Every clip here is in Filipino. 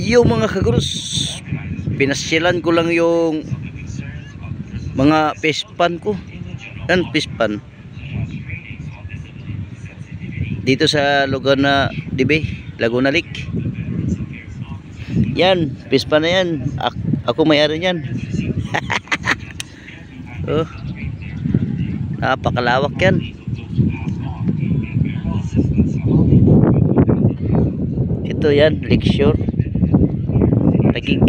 Yung mga kagurus, pinasyalan ko lang yung mga pispan ko. Yan, pispan. Dito sa lugar na Dibe, Laguna Lake. Yan, pispan na yan. Ako may-ari yan. Oh, napakalawak yan. Ito yan, Lakeshore Taguig.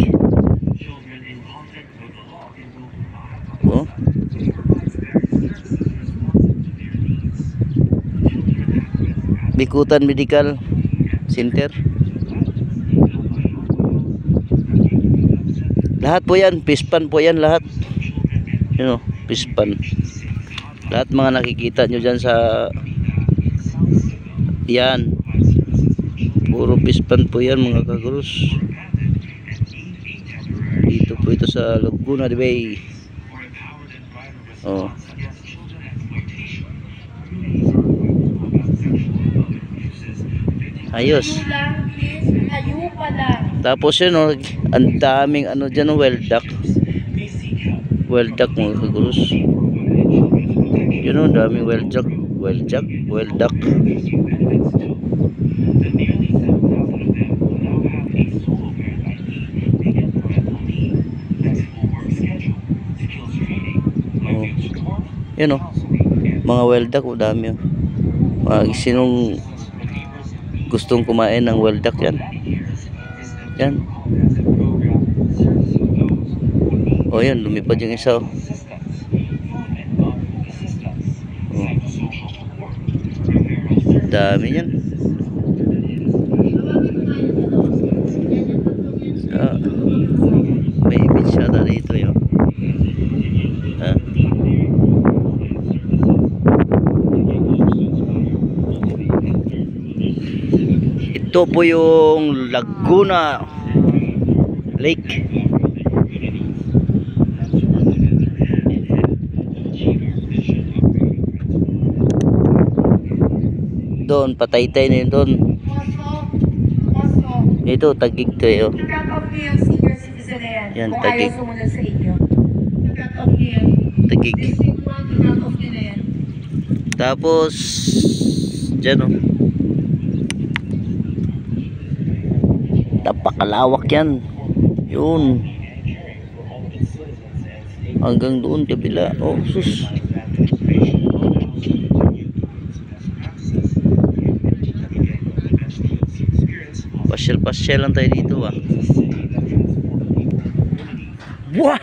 Oh, Bikutan Medical Center. Lahat po yan, pispan po yan lahat. You know, pispan. Lahat mga nakikita nyo dyan sa yan, puro pispan po yan mga kagurus. Dito po ito sa Laguna Dibe. Oh, ayos. Tapos yun, oh, ang daming ano dyan, well duck. Well duck mga kagurus. Yun, oh, daming well duck. Well duck. Oh, yun, oh, mga well duck, oh, dami, oh. Sinong gustong kumain ng well duck yan. Yan. Oh, yan, lumipad yung isa, oh. Oh, dami yan. Ah, may bitsyata dito, yun. Ah. Ito po yung Laguna Lake. Doon, Pataytay na yun doon. Ito, Taguig to yun. Yan, Taguig. Taguig. Tapos, dyan, oh, napakalawak yan. Yun. Hanggang doon, kabila. Oh, sus. Pasyal lang tayo dito, ah. Wah!